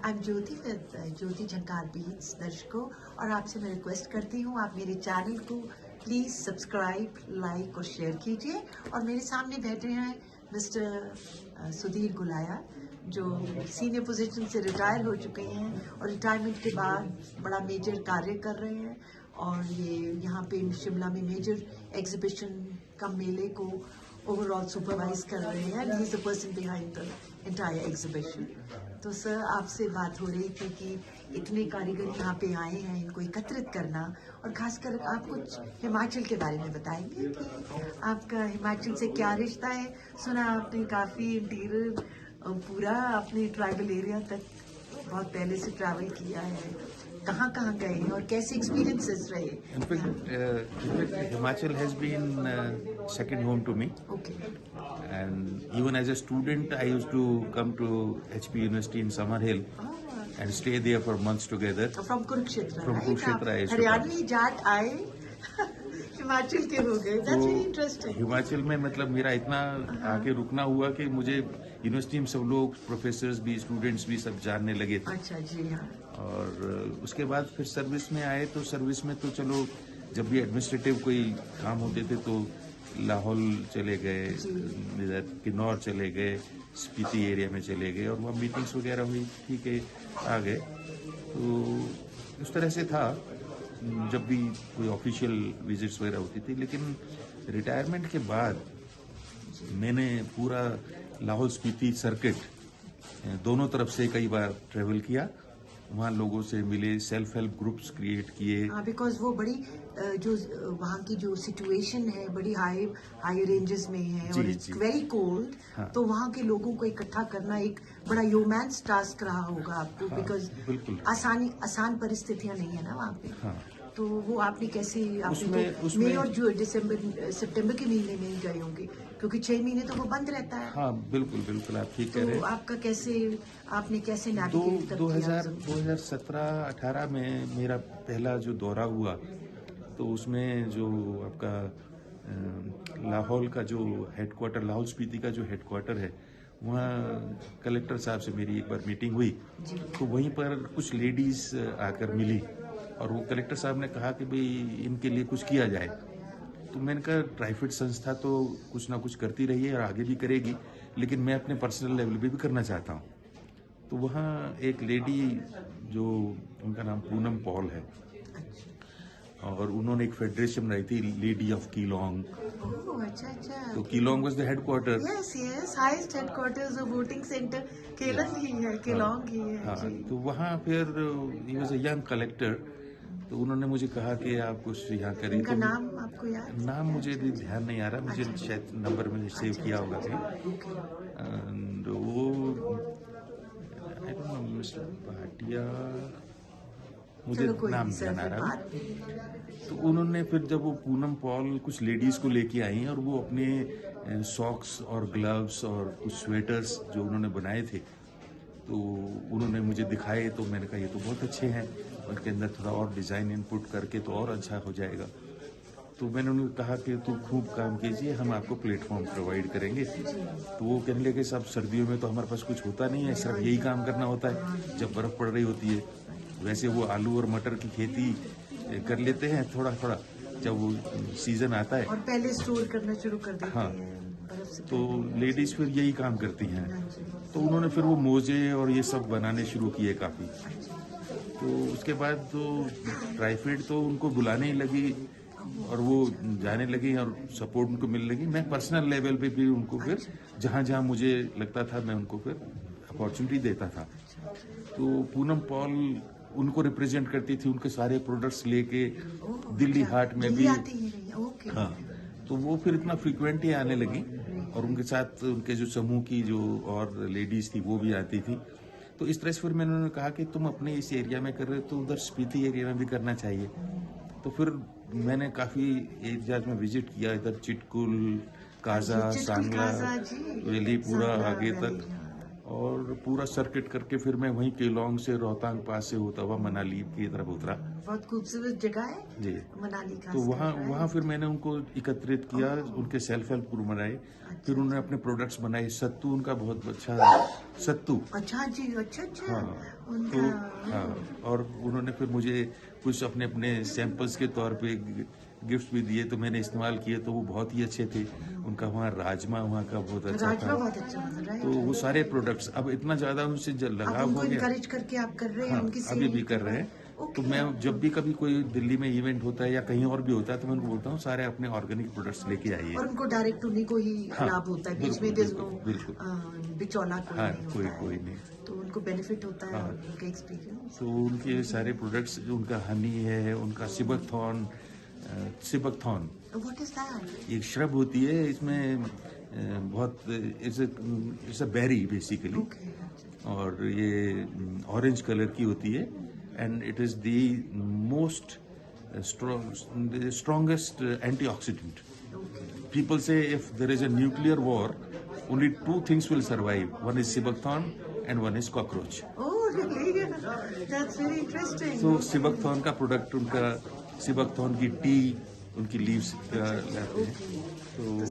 I am Jyoti with Jyoti Jhankar Beats दर्शकों, और आपसे मैं रिक्वेस्ट करती हूँ आप मेरे चैनल को प्लीज़ सब्सक्राइब, लाइक और शेयर कीजिए। और मेरे सामने बैठे हैं मिस्टर सुधीर गुलाया, जो सीनियर पोजीशन से रिटायर हो चुके हैं और रिटायरमेंट के बाद बड़ा मेजर कार्य कर रहे हैं। और ये यहाँ पे शिमला में मेजर एग्जीबिशन का मेले को ओवरऑल सुपरवाइज कर रहे हैं। He is the person behind the entire exhibition. तो सर, आपसे बात हो रही थी कि इतने कारीगर यहाँ पे आए हैं, इनको एकत्रित करना, और खासकर आप कुछ हिमाचल के बारे में बताएंगे कि आपका हिमाचल से क्या रिश्ता है। सुना आपने काफ़ी इंटीरियर पूरा अपने ट्राइबल एरिया तक बहुत पहले से ट्रैवल किया है, कहाँ कहाँ गए हैं और कैसे एक्सपीरियंसेस रहे? In fact, Himachal has been second home to me. Okay. And even as a student, I used to come to HP University in Summerhill and stay there for months together. From Kurukshetra. From right? Kurukshetra, I used to Haryanvi Jat आए हिमाचल के हो गए। That's very interesting. Himachal में मतलब मेरा इतना आके रुकना हुआ कि मुझे यूनिवर्सिटी में सब लोग, प्रोफेसर्स भी, स्टूडेंट्स भी सब जानने लगे थे। अच्छा जी, हाँ। और उसके बाद फिर सर्विस में आए, तो सर्विस में तो चलो जब भी एडमिनिस्ट्रेटिव कोई काम होते थे तो लाहौल चले गए, इधर किन्नौर चले गए, स्पीति एरिया में चले गए और वहाँ मीटिंग्स वगैरह हुई, ठीक है, आ गए। तो उस तरह से था जब भी कोई ऑफिशियल विजिट्स वगैरह होती थी। लेकिन रिटायरमेंट के बाद मैंने पूरा लाहौल स्पीति सर्किट दोनों तरफ से कई बार ट्रेवल किया, वहाँ लोगों से मिले, सेल्फ हेल्प ग्रुप्स क्रिएट किए। बिकॉज वो बड़ी जो वहाँ की जो सिचुएशन है बड़ी हाई रेंजेस में है और इट्स वेरी कोल्ड। हाँ। तो वहाँ के लोगों को इकट्ठा करना एक बड़ा ह्यूमैन्स टास्क रहा होगा आपको। हाँ, बिकॉज बिल्कुल आसान परिस्थितियाँ नहीं है ना वहाँ पे। हाँ। तो वो आपने कैसे, उसमें मई और सितंबर के महीने में ही गए होंगे, क्योंकि 6 महीने तो वो बंद रहता है। हाँ, बिल्कुल आप ठीक कह रहे हैं। तो आपका आपने कैसे नैविगेट किया? 2017-18 में मेरा पहला जो दौरा हुआ, तो उसमें जो आपका लाहौल का जो हेडक्वार्टर, लाहौल स्पीति का जो हेडक्वार्टर है, वहाँ कलेक्टर साहब से मेरी एक बार मीटिंग हुई। तो वहीं पर कुछ लेडीज आकर मिली और वो कलेक्टर साहब ने कहा कि भाई इनके लिए कुछ किया जाए। तो मैंने कहा ट्राइफेड संस्था तो कुछ ना कुछ करती रही है और आगे भी करेगी, लेकिन मैं अपने पर्सनल लेवल पे भी करना चाहता हूँ। तो वहाँ एक लेडी, जो उनका नाम पूनम पॉल है, और उन्होंने एक फेडरेशन बनाई थी, लेडी ऑफ कीलोंग। अच्छा। तो Keylong was the headquarter. Yes, highest headquarters of voting centre Keylong ही है, केलोंग ही है। हाँ, तो वहाँ फिर he was a young collector. तो उन्होंने मुझे कहा कि आप कुछ यहाँ करें। उनका नाम आपको याद? नाम मुझे भी ध्यान नहीं आ रहा, मुझे शायद नंबर में सेव किया होगा। एंड वो I don't know, mister Bhatia, मुझे नाम ध्यान आ रहा है। तो उन्होंने फिर जब वो पूनम पॉल कुछ लेडीज को लेके आई और वो अपने सॉक्स और ग्लव्स और कुछ स्वेटर्स जो उन्होंने बनाए थे, तो उन्होंने मुझे दिखाए। तो मैंने कहा ये तो बहुत अच्छे हैं, उनके अंदर थोड़ा और डिज़ाइन इनपुट करके तो और अच्छा हो जाएगा। तो मैंने उन्हें कहा कि तू खूब काम कीजिए, हम आपको प्लेटफॉर्म प्रोवाइड करेंगे। तो वो कहने लगे साहब सर्दियों में तो हमारे पास कुछ होता नहीं है, सिर्फ यही काम करना होता है जब बर्फ़ पड़ रही होती है। वैसे वो आलू और मटर की खेती कर लेते हैं थोड़ा थोड़ा जब वो सीजन आता है, और पहले स्टोर करना शुरू कर देते हाँ, हैं। तो लेडीज फिर यही काम करती हैं। तो उन्होंने फिर वो मोजे और ये सब बनाने शुरू किए काफ़ी। तो उसके बाद तो ट्राइफेड तो उनको बुलाने ही लगी और वो जाने लगी और सपोर्ट उनको मिलने लगी। मैं पर्सनल लेवल पे भी उनको फिर जहाँ जहाँ मुझे लगता था मैं उनको फिर अपॉर्चुनिटी देता था। तो पूनम पॉल उनको रिप्रेजेंट करती थी, उनके सारे प्रोडक्ट्स लेके दिल्ली हाट में भी। हाँ, तो वो फिर इतना फ्रीक्वेंटली आने लगी और उनके साथ उनके जो समूह की जो और लेडीज थी वो भी आती थी। तो इस तरह से फिर मैंने उन्हें कहा कि तुम अपने इस एरिया में कर रहे हो तो उधर स्पीति एरिया में भी करना चाहिए। तो फिर मैंने काफ़ी एरियाज में विजिट किया, इधर चिटकुल, काजा, सांगला वैली, पूरा आगे तक। और पूरा सर्किट करके फिर मैं वहीं केलोंग से रोहतांग पास से होता हुआ मनाली की तरफ उतरा। बहुत खूबसूरत जगह है जी। मनाली का। तो वहाँ फिर मैंने उनको एकत्रित किया, उनके सेल्फ हेल्प ग्रुप बनाए, फिर उन्होंने अपने प्रोडक्ट्स बनाए। सत्तू उनका बहुत अच्छा, सत्तू। अच्छा जी, अच्छा हाँ, उनका। तो हाँ, और उन्होंने फिर मुझे कुछ अपने अपने सैंपल्स के तौर पे गिफ्ट भी दिए, तो मैंने इस्तेमाल किए, तो वो बहुत ही अच्छे थे। उनका वहाँ राजमा वहाँ का बहुत अच्छा राजमा था। बहुत अच्छा बन रहा है। तो वो सारे प्रोडक्ट्स अब इतना ज़्यादा उनसे आप लगाव उनको हो गया। इनकरेज करके आप कर रहे हैं हाँ, उनकी अभी सेल भी कर रहे हैं। तो मैं जब भी कभी कोई दिल्ली में इवेंट होता है या कहीं और भी होता है, तो मैं उनको बोलता हूँ सारे अपने ऑर्गेनिक प्रोडक्ट्स लेके आइए। और उनको डायरेक्ट उन्हीं को ही हाँ, लाभ होता है, बीच में बिल्कुल, बिल्कुल। बिचौला कोई हाँ, नहीं कोई होता है, नहीं। तो उनको बेनिफिट होता है हाँ। उनके एक्सपीरियंस। तो उनके सारे प्रोडक्ट्स, उनका हनी है, उनका sea buckthorn, sea buckthorn what is that? एक श्रब होती है, इसमें बहुत it's a berry basically, okay. और ये ऑरेंज कलर की होती है, and it is the most strongest antioxidant. People say if there is a nuclear war, only two things will survive. One is Sibakthon and one is cockroach. Oh, really? That's very interesting. So Sibakthon का product, उनका Sibakthon की T, उनकी leaves लाते हैं। तो